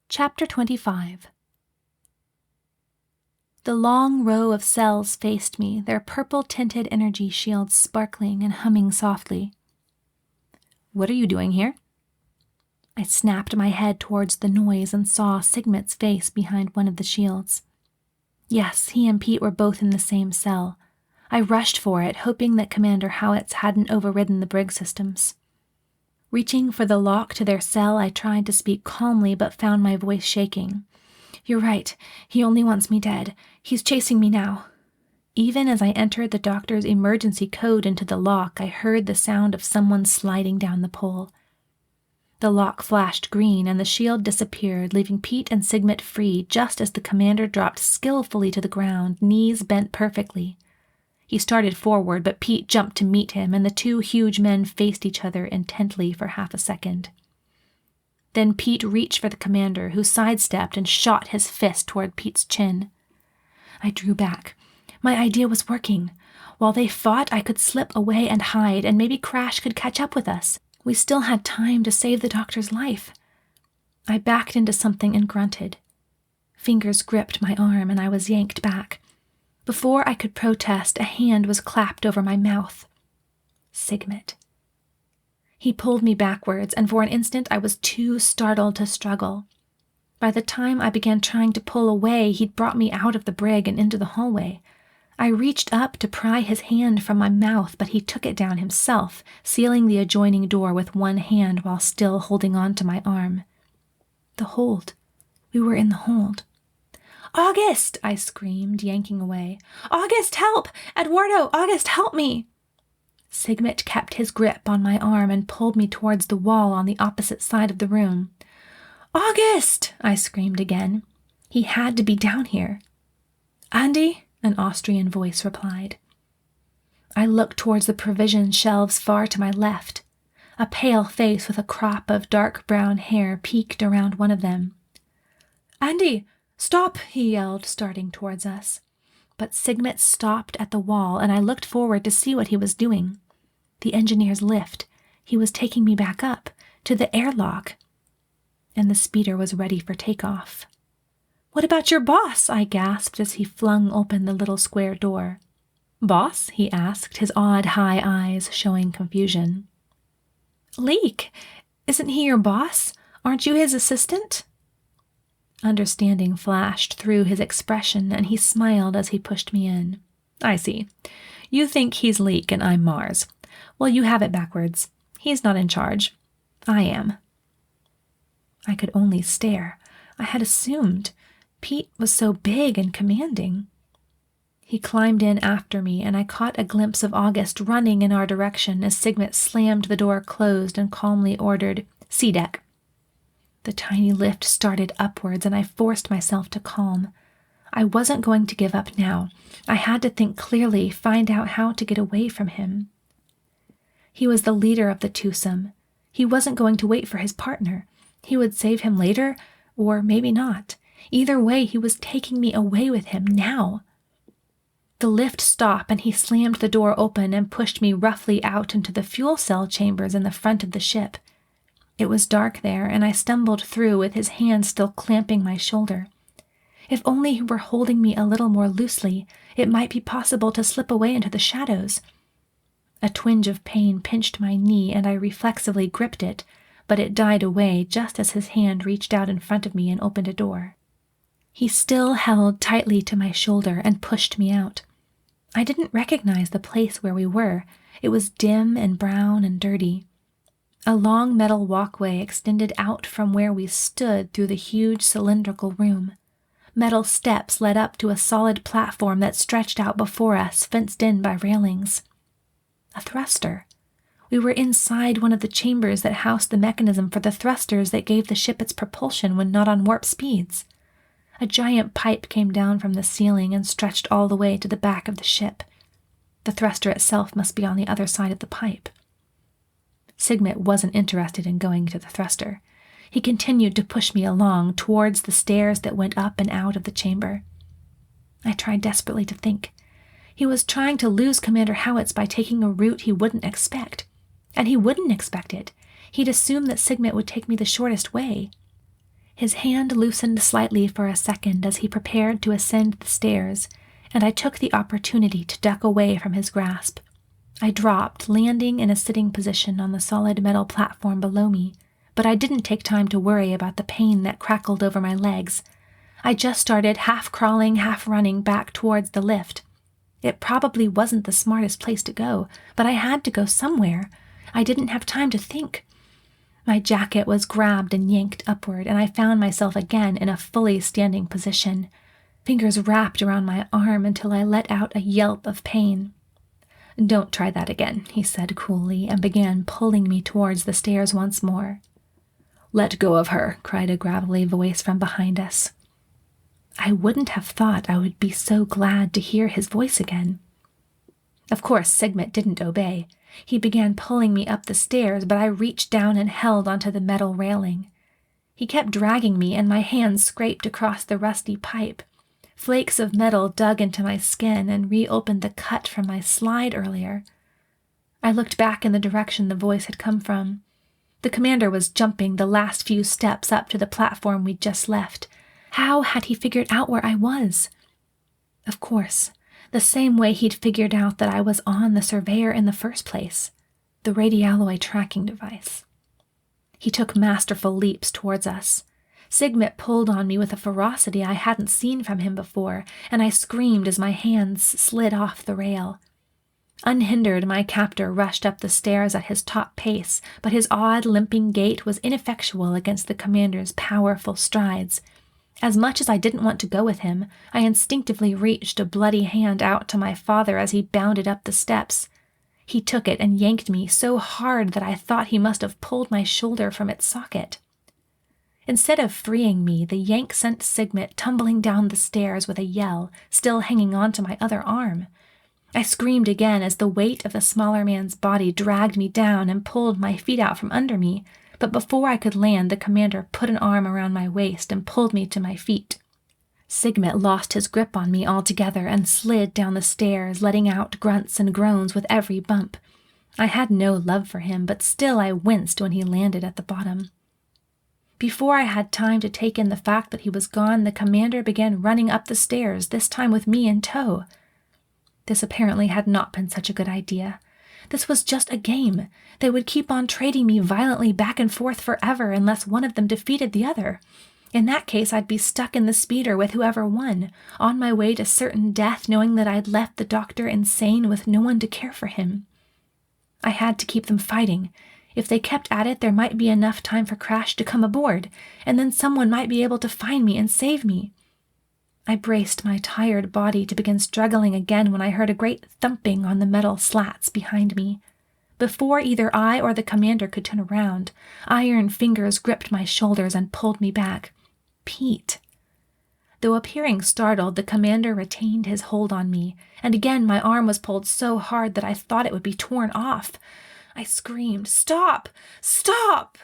Chapter 25. The long row of cells faced me, their purple-tinted energy shields sparkling and humming softly. "What are you doing here?" I snapped my head towards the noise and saw Sigmet's face behind one of the shields. Yes, he and Pete were both in the same cell. I rushed for it, hoping that Commander Howitz hadn't overridden the brig systems. Reaching for the lock to their cell, I tried to speak calmly but found my voice shaking. "You're right. He only wants me dead. He's chasing me now." Even as I entered the doctor's emergency code into the lock, I heard the sound of someone sliding down the pole. The lock flashed green and the shield disappeared, leaving Pete and Sigmet free just as the commander dropped skillfully to the ground, knees bent perfectly. He started forward, but Pete jumped to meet him, and the two huge men faced each other intently for half a second. Then Pete reached for the commander, who sidestepped and shot his fist toward Pete's chin. I drew back. My idea was working. While they fought, I could slip away and hide, and maybe Crash could catch up with us. We still had time to save the doctor's life. I backed into something and grunted. Fingers gripped my arm, and I was yanked back. Before I could protest, a hand was clapped over my mouth. Sigmet. He pulled me backwards, and for an instant I was too startled to struggle. By the time I began trying to pull away, he'd brought me out of the brig and into the hallway. I reached up to pry his hand from my mouth, but he took it down himself, sealing the adjoining door with one hand while still holding on to my arm. The hold. We were in the hold. "August!" I screamed, yanking away. "August, help! Eduardo, August, help me!" Sigmet kept his grip on my arm and pulled me towards the wall on the opposite side of the room. "August!" I screamed again. He had to be down here. "Andi?" an Austrian voice replied. I looked towards the provision shelves far to my left. A pale face with a crop of dark brown hair peeked around one of them. "Andi! Stop!" he yelled, starting towards us. But Sigmet stopped at the wall, and I looked forward to see what he was doing. The engineer's lift. He was taking me back up, to the airlock. And the speeder was ready for takeoff. "What about your boss?" I gasped as he flung open the little square door. "Boss?" he asked, his odd high eyes showing confusion. "Leek! Isn't he your boss? Aren't you his assistant?" Understanding flashed through his expression, and he smiled as he pushed me in. "I see. You think he's Leek and I'm Mars. Well, you have it backwards. He's not in charge. I am." I could only stare. I had assumed. Pete was so big and commanding. He climbed in after me, and I caught a glimpse of August running in our direction as Sigmet slammed the door closed and calmly ordered, "C-deck." The tiny lift started upwards, and I forced myself to calm. I wasn't going to give up now. I had to think clearly, find out how to get away from him. He was the leader of the twosome. He wasn't going to wait for his partner. He would save him later, or maybe not. Either way, he was taking me away with him now. The lift stopped, and he slammed the door open and pushed me roughly out into the fuel cell chambers in the front of the ship. It was dark there, and I stumbled through with his hand still clamping my shoulder. If only he were holding me a little more loosely, it might be possible to slip away into the shadows. A twinge of pain pinched my knee, and I reflexively gripped it, but it died away just as his hand reached out in front of me and opened a door. He still held tightly to my shoulder and pushed me out. I didn't recognize the place where we were. It was dim and brown and dirty. A long metal walkway extended out from where we stood through the huge cylindrical room. Metal steps led up to a solid platform that stretched out before us, fenced in by railings. A thruster. We were inside one of the chambers that housed the mechanism for the thrusters that gave the ship its propulsion when not on warp speeds. A giant pipe came down from the ceiling and stretched all the way to the back of the ship. The thruster itself must be on the other side of the pipe. Sigmet wasn't interested in going to the thruster. He continued to push me along towards the stairs that went up and out of the chamber. I tried desperately to think. He was trying to lose Commander Howitz by taking a route he wouldn't expect. And he wouldn't expect it. He'd assumed that Sigmet would take me the shortest way. His hand loosened slightly for a second as he prepared to ascend the stairs, and I took the opportunity to duck away from his grasp. I dropped, landing in a sitting position on the solid metal platform below me, but I didn't take time to worry about the pain that crackled over my legs. I just started half crawling, half running back towards the lift. It probably wasn't the smartest place to go, but I had to go somewhere. I didn't have time to think. My jacket was grabbed and yanked upward, and I found myself again in a fully standing position. Fingers wrapped around my arm until I let out a yelp of pain. "Don't try that again," he said coolly, and began pulling me towards the stairs once more. "Let go of her," cried a gravelly voice from behind us. I wouldn't have thought I would be so glad to hear his voice again. Of course, Sigmund didn't obey. He began pulling me up the stairs, but I reached down and held onto the metal railing. He kept dragging me, and my hands scraped across the rusty pipe. Flakes of metal dug into my skin and reopened the cut from my slide earlier. I looked back in the direction the voice had come from. The commander was jumping the last few steps up to the platform we'd just left. How had he figured out where I was? Of course, the same way he'd figured out that I was on the surveyor in the first place, the Radialloy tracking device. He took masterful leaps towards us. Sigmund pulled on me with a ferocity I hadn't seen from him before, and I screamed as my hands slid off the rail. Unhindered, my captor rushed up the stairs at his top pace, but his odd, limping gait was ineffectual against the commander's powerful strides. As much as I didn't want to go with him, I instinctively reached a bloody hand out to my father as he bounded up the steps. He took it and yanked me so hard that I thought he must have pulled my shoulder from its socket. Instead of freeing me, the yank sent Sigmund tumbling down the stairs with a yell, still hanging on to my other arm. I screamed again as the weight of the smaller man's body dragged me down and pulled my feet out from under me, but before I could land, the commander put an arm around my waist and pulled me to my feet. Sigmund lost his grip on me altogether and slid down the stairs, letting out grunts and groans with every bump. I had no love for him, but still I winced when he landed at the bottom. Before I had time to take in the fact that he was gone, the commander began running up the stairs, this time with me in tow. This apparently had not been such a good idea. This was just a game. They would keep on trading me violently back and forth forever unless one of them defeated the other. In that case, I'd be stuck in the speeder with whoever won, on my way to certain death, knowing that I'd left the doctor insane with no one to care for him. I had to keep them fighting. If they kept at it, there might be enough time for Crash to come aboard, and then someone might be able to find me and save me. I braced my tired body to begin struggling again when I heard a great thumping on the metal slats behind me. Before either I or the commander could turn around, iron fingers gripped my shoulders and pulled me back. Pete. Though appearing startled, the commander retained his hold on me, and again my arm was pulled so hard that I thought it would be torn off. I screamed, "Stop! Stop!"